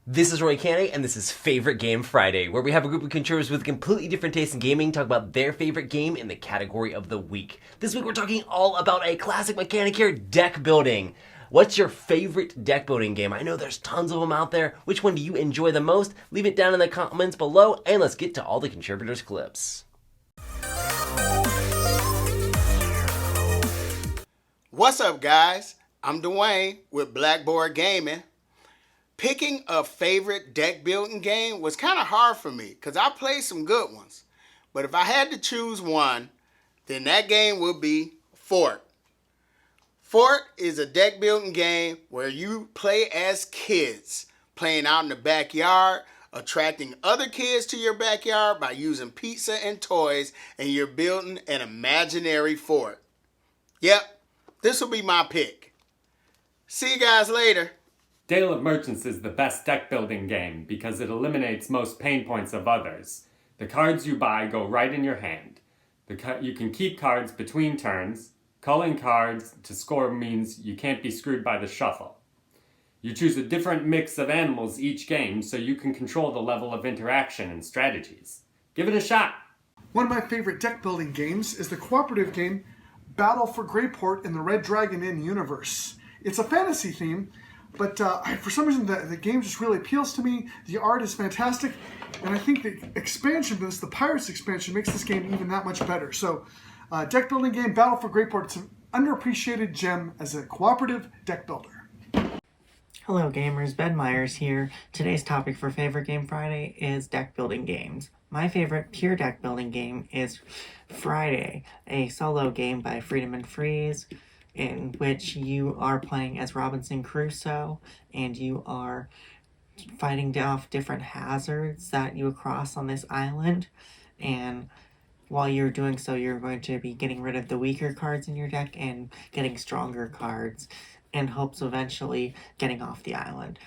This is Roy Canning, and this is Favorite Game Friday, where we have a group of contributors with completely different tastes in gaming talk about their favorite game in the category of the week. This week we're talking all about a classic mechanic here, deck building. What's your favorite deck building game? I know there's tons of them out there. Which one do you enjoy the most? Leave it down in the comments below, and let's get to all the contributors' clips. What's up, guys? I'm Dwayne with Blackboard Gaming. Picking a favorite deck building game was kind of hard for me because I played some good ones. But if I had to choose one, then that game would be Fort. Fort is a deck building game where you play as kids, playing out in the backyard, attracting other kids to your backyard by using pizza and toys, and you're building an imaginary fort. Yep, this will be my pick. See you guys later. Dale of Merchants is the best deck building game because it eliminates most pain points of others. The cards you buy go right in your hand. You can keep cards between turns. Culling cards to score means you can't be screwed by the shuffle. You choose a different mix of animals each game so you can control the level of interaction and strategies. Give it a shot. One of my favorite deck building games is the cooperative game Battle for Greyport in the Red Dragon Inn universe. It's a fantasy theme, but for some reason the game just really appeals to me. The art is fantastic, and I think the expansion of this, the Pirates expansion, makes this game even that much better. So, deck building game Battle for Greyport, it's an underappreciated gem as a cooperative deck builder. Hello gamers, Ben Myers here. Today's topic for Favorite Game Friday is deck building games. My favorite pure deck building game is Friday, a solo game by Freedom and Freeze, in which you are playing as Robinson Crusoe, and you are fighting off different hazards that you cross on this island, and while you're doing so, you're going to be getting rid of the weaker cards in your deck and getting stronger cards, in hopes of eventually getting off the island.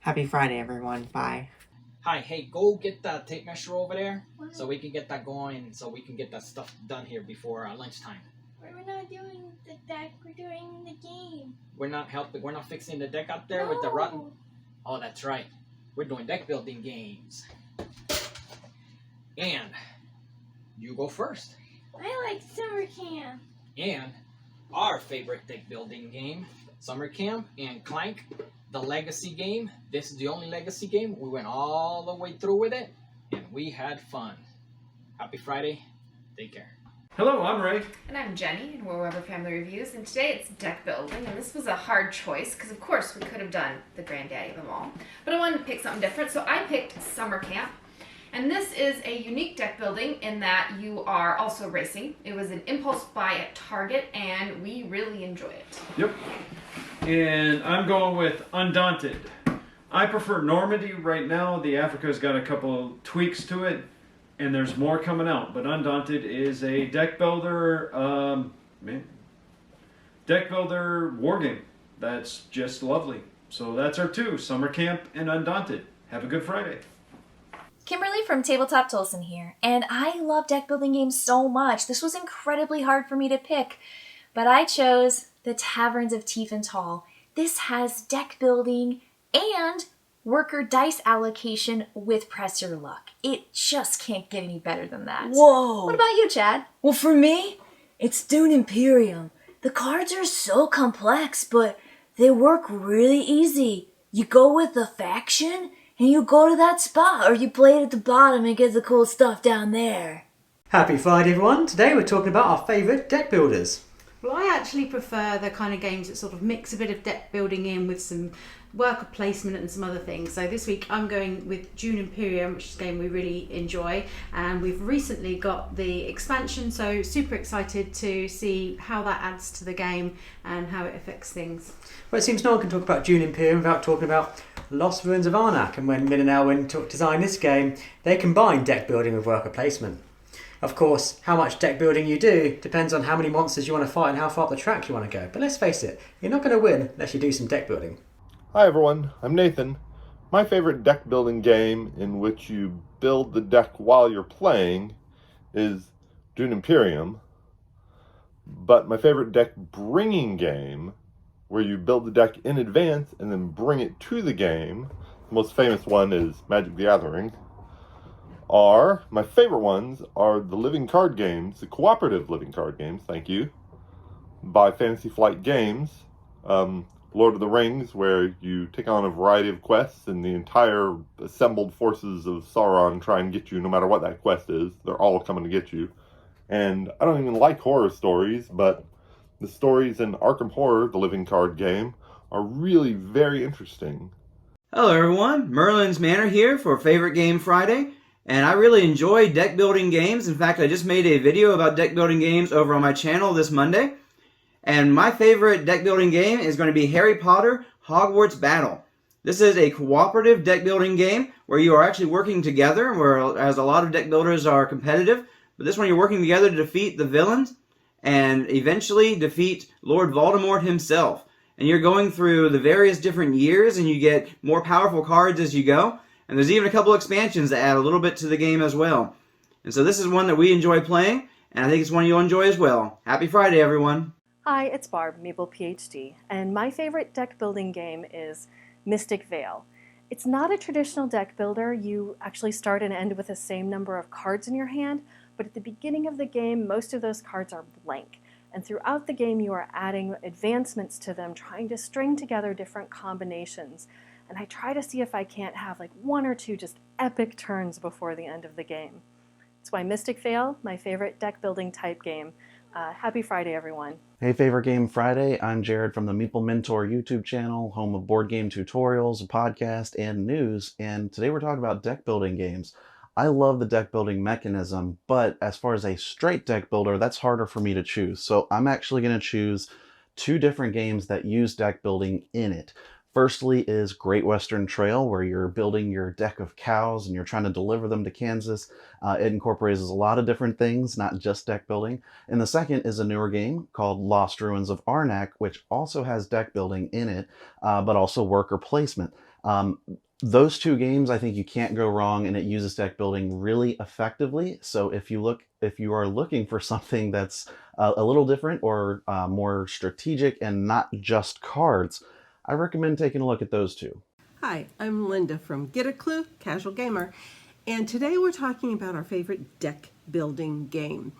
Happy Friday, everyone. Bye. Hi, hey, go get that tape measure over there so we can get that going, so we can get that stuff done here before lunchtime. We're not doing the deck, we're doing the game. We're not fixing the deck out there with the rotten. Oh, that's right. We're doing deck building games. And you go first. I like summer camp. And our favorite deck building game, Summer Camp and Clank, the Legacy game. This is the only Legacy game. We went all the way through with it, and we had fun. Happy Friday. Take care. Hello, I'm Ray. And I'm Jenny, and we're Weber Family Reviews, and today it's deck building, and this was a hard choice, because of course we could have done the granddaddy of them all, but I wanted to pick something different, so I picked Summer Camp, and this is a unique deck building in that you are also racing. It was an impulse buy at Target, and we really enjoy it. Yep. And I'm going with Undaunted. I prefer Normandy right now. The Africa's got a couple tweaks to it, and there's more coming out. But Undaunted is a deck builder, war game. That's just lovely. So that's our two, Summer Camp and Undaunted. Have a good Friday. Kimberly from Tabletop Tolson here, and I love deck building games so much. This was incredibly hard for me to pick, but I chose the Taverns of Tiefenthal. This has deck building and worker dice allocation with Press Your Luck. It just can't get any better than that. Whoa! What about you, Chad? Well, for me, it's Dune Imperium. The cards are so complex, but they work really easy. You go with the faction, and you go to that spot, or you play it at the bottom and get the cool stuff down there. Happy Friday, everyone. Today we're talking about our favourite deck builders. Well, I actually prefer the kind of games that sort of mix a bit of deck building in with some worker placement and some other things. So this week I'm going with Dune Imperium, which is a game we really enjoy, and we've recently got the expansion, so super excited to see how that adds to the game and how it affects things. Well, it seems no one can talk about Dune Imperium without talking about Lost Ruins of Arnak, and when Min and Elwyn designed this game, they combined deck building with worker placement. Of course, how much deck building you do depends on how many monsters you want to fight and how far up the track you want to go. But let's face it, you're not going to win unless you do some deck building. Hi everyone, I'm Nathan. My favorite deck building game in which you build the deck while you're playing is Dune Imperium. But my favorite deck bringing game, where you build the deck in advance and then bring it to the game, the most famous one is Magic the Gathering, are my favorite ones are the living card games, the cooperative living card games, thank you, by Fantasy Flight Games. Lord of the Rings, where you take on a variety of quests and the entire assembled forces of Sauron try and get you no matter what that quest is. They're all coming to get you. And I don't even like horror stories, but the stories in Arkham Horror, the living card game, are really very interesting. Hello everyone, Merlin's Manor here for Favorite Game Friday, and I really enjoy deck building games. In fact, I just made a video about deck building games over on my channel this Monday. And my favorite deck building game is going to be Harry Potter Hogwarts Battle. This is a cooperative deck building game where you are actually working together, whereas a lot of deck builders are competitive. But this one you're working together to defeat the villains and eventually defeat Lord Voldemort himself. And you're going through the various different years and you get more powerful cards as you go. And there's even a couple expansions that add a little bit to the game as well. And so this is one that we enjoy playing, and I think it's one you'll enjoy as well. Happy Friday, everyone. Hi, it's Barb, Maple PhD, and my favorite deck building game is Mystic Vale. It's not a traditional deck builder. You actually start and end with the same number of cards in your hand, but at the beginning of the game, most of those cards are blank. And throughout the game, you are adding advancements to them, trying to string together different combinations. And I try to see if I can't have like one or two just epic turns before the end of the game. That's why Mystic Vale, my favorite deck building type game. Happy Friday, everyone. Hey, Favorite Game Friday. I'm Jared from the Meeple Mentor YouTube channel, home of board game tutorials, a podcast, and news. And today we're talking about deck building games. I love the deck building mechanism, but as far as a straight deck builder, that's harder for me to choose. So I'm actually going to choose two different games that use deck building in it. Firstly is Great Western Trail, where you're building your deck of cows and you're trying to deliver them to Kansas. It incorporates a lot of different things, not just deck building. And the second is a newer game called Lost Ruins of Arnak, which also has deck building in it, but also worker placement. Those two games, I think you can't go wrong, and it uses deck building really effectively. So if you are looking for something that's a little different or more strategic and not just cards, I recommend taking a look at those two. Hi, I'm Linda from Get a Clue, Casual Gamer, and today we're talking about our favorite deck building game.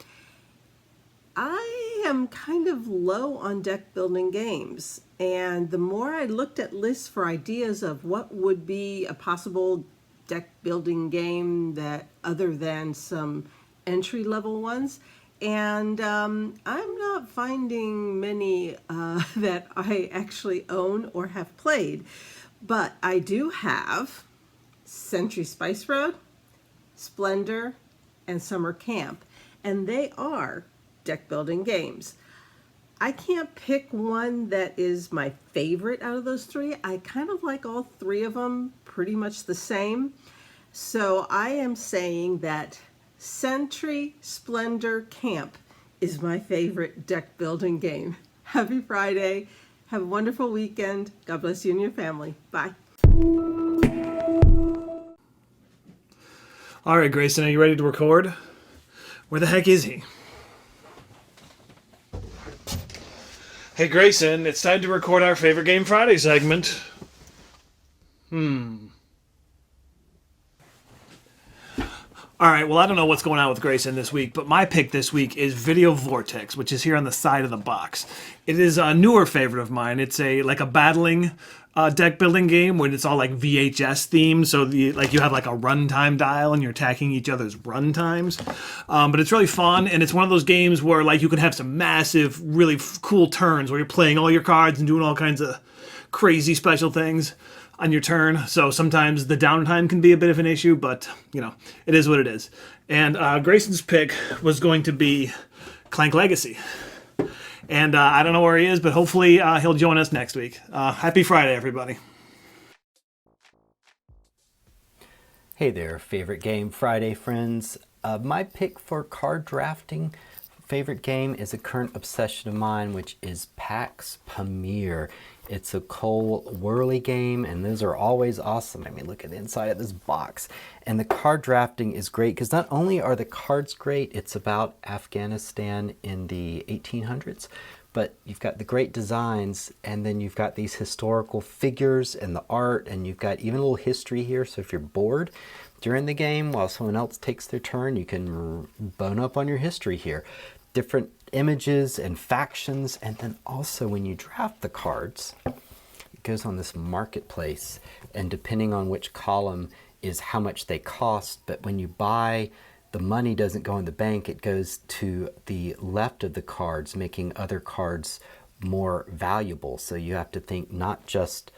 I am kind of low on deck building games, and the more I looked at lists for ideas of what would be a possible deck building game that other than some entry level ones, and I'm not finding many that I actually own or have played. But I do have Century Spice Road, Splendor, and Summer Camp. And they are deck building games. I can't pick one that is my favorite out of those three. I kind of like all three of them pretty much the same. So I am saying that Century Splendor Camp is my favorite deck building game. Happy Friday. Have a wonderful weekend. God bless you and your family. Bye. All right, Grayson, are you ready to record? Where the heck is he? Hey, Grayson, it's time to record our Favorite Game Friday segment. Alright, well, I don't know what's going on with Grayson this week, but my pick this week is Video Vortex, which is here on the side of the box. It is a newer favorite of mine. It's like a battling deck building game when it's all like VHS themed, so you have like a runtime dial and you're attacking each other's run times. But it's really fun, and it's one of those games where like you can have some massive, really cool turns where you're playing all your cards and doing all kinds of crazy special things on your turn. So sometimes the downtime can be a bit of an issue, but you know, it is what it is. And Grayson's pick was going to be Clank Legacy. And I don't know where he is, but hopefully he'll join us next week. Happy Friday, everybody. Hey there, Favorite Game Friday friends. My pick for card drafting favorite game is a current obsession of mine, which is Pax Pamir. It's a Cole Whirly game, and those are always awesome. I mean, look at the inside of this box. And the card drafting is great because not only are the cards great, it's about Afghanistan in the 1800s, but you've got the great designs, and then you've got these historical figures and the art, and you've got even a little history here. So if you're bored during the game while someone else takes their turn, you can bone up on your history here. Different images and factions, and then also when you draft the cards, it goes on this marketplace, and depending on which column is how much they cost, but when you buy, the money doesn't go in the bank, it goes to the left of the cards, making other cards more valuable. So you have to think not just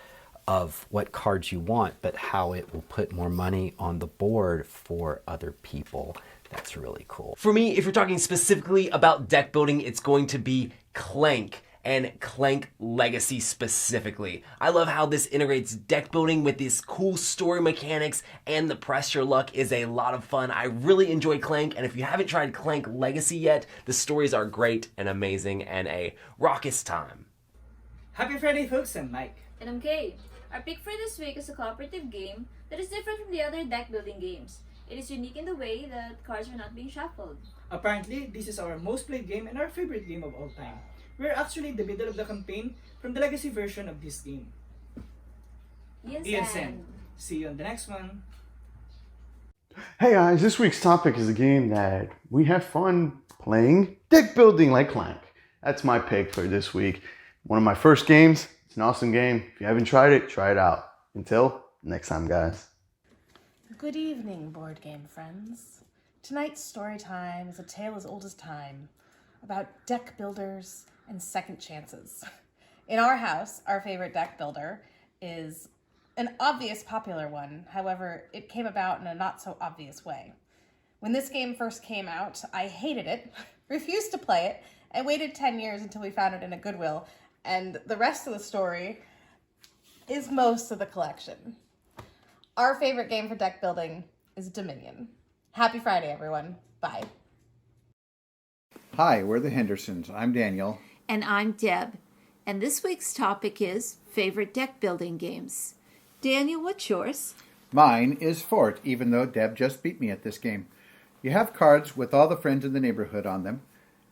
of what cards you want, but how it will put more money on the board for other people. That's really cool. For me, if you're talking specifically about deck building, it's going to be Clank, and Clank Legacy specifically. I love how this integrates deck building with these cool story mechanics, and the press your luck is a lot of fun. I really enjoy Clank, and if you haven't tried Clank Legacy yet, the stories are great and amazing and a raucous time. Happy Friday, folks. I'm Mike. And I'm Kay. Our pick for this week is a cooperative game that is different from the other deck building games. It is unique in the way that cards are not being shuffled. Apparently, this is our most played game and our favorite game of all time. We're actually in the middle of the campaign from the legacy version of this game. Ian Sen. See you on the next one. Hey guys, this week's topic is a game that we have fun playing, deck building like Clank. That's my pick for this week. One of my first games. It's an awesome game. If you haven't tried it, try it out. Until next time, guys. Good evening, board game friends. Tonight's story time is a tale as old as time about deck builders and second chances. In our house, our favorite deck builder is an obvious popular one. However, it came about in a not so obvious way. When this game first came out, I hated it, refused to play it, and waited 10 years until we found it in a Goodwill. And the rest of the story is most of the collection. Our favorite game for deck building is Dominion. Happy Friday, everyone. Bye. Hi, we're the Hendersons. I'm Daniel. And I'm Deb. And this week's topic is favorite deck building games. Daniel, what's yours? Mine is Fort, even though Deb just beat me at this game. You have cards with all the friends in the neighborhood on them,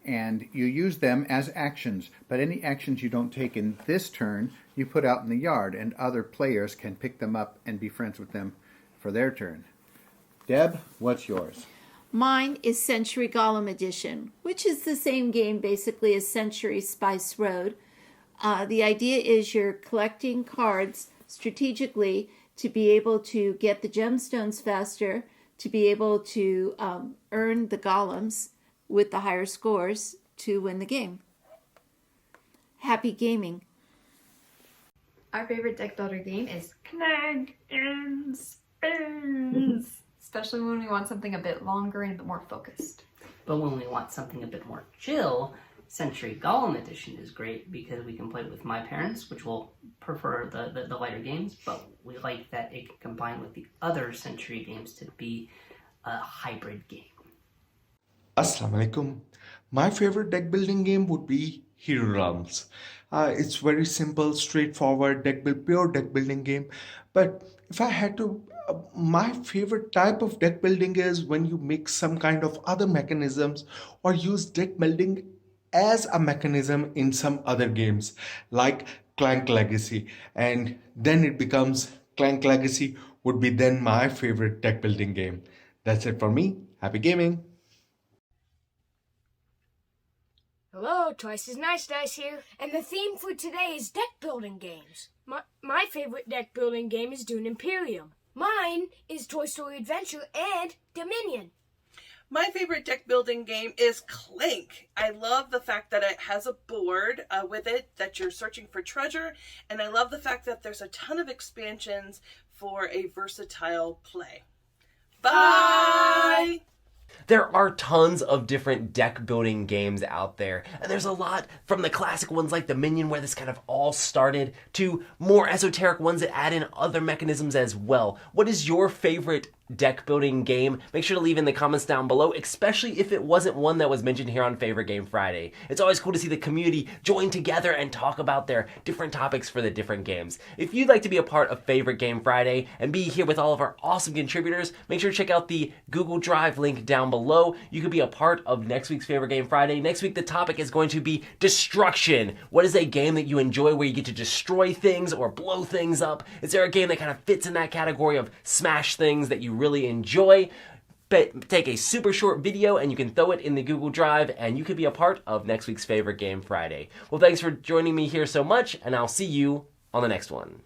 and you use them as actions. But any actions you don't take in this turn, you put out in the yard, and other players can pick them up and be friends with them for their turn. Deb, what's yours? Mine is Century Golem Edition, which is the same game basically as Century Spice Road. The idea is you're collecting cards strategically to be able to get the gemstones faster, to be able to earn the golems with the higher scores to win the game. Happy gaming. Our favorite deck builder game is Clank and Spins. Especially when we want something a bit longer and a bit more focused. But when we want something a bit more chill, Century Golem Edition is great because we can play with my parents, which will prefer the lighter games, but we like that it can combine with the other Century games to be a hybrid game. Assalamu alaikum. My favorite deck building game would be Hero Realms. It's very simple, straightforward pure deck building game. But if I had to, my favorite type of deck building is when you mix some kind of other mechanisms or use deck building as a mechanism in some other games like Clank Legacy, and then it becomes Clank Legacy would be then my favorite deck building game. That's it for me. Happy gaming. Hello, Twice as Nice Dice here, and the theme for today is deck building games. My favorite deck building game is Dune Imperium. Mine is Toy Story Adventure and Dominion. My favorite deck building game is Clank. I love the fact that it has a board with it, that you're searching for treasure, and I love the fact that there's a ton of expansions for a versatile play. Bye! There are tons of different deck building games out there, and there's a lot from the classic ones like Dominion, where this kind of all started, to more esoteric ones that add in other mechanisms as well. What is your favorite deck building game, make sure to leave in the comments down below, especially if it wasn't one that was mentioned here on Favorite Game Friday. It's always cool to see the community join together and talk about their different topics for the different games. If you'd like to be a part of Favorite Game Friday and be here with all of our awesome contributors, make sure to check out the Google Drive link down below. You could be a part of next week's Favorite Game Friday. Next week, the topic is going to be destruction. What is a game that you enjoy where you get to destroy things or blow things up? Is there a game that kind of fits in that category of smash things that you really enjoy? But take a super short video and you can throw it in the Google Drive and you could be a part of next week's Favorite Game Friday. Well, thanks for joining me here so much, and I'll see you on the next one.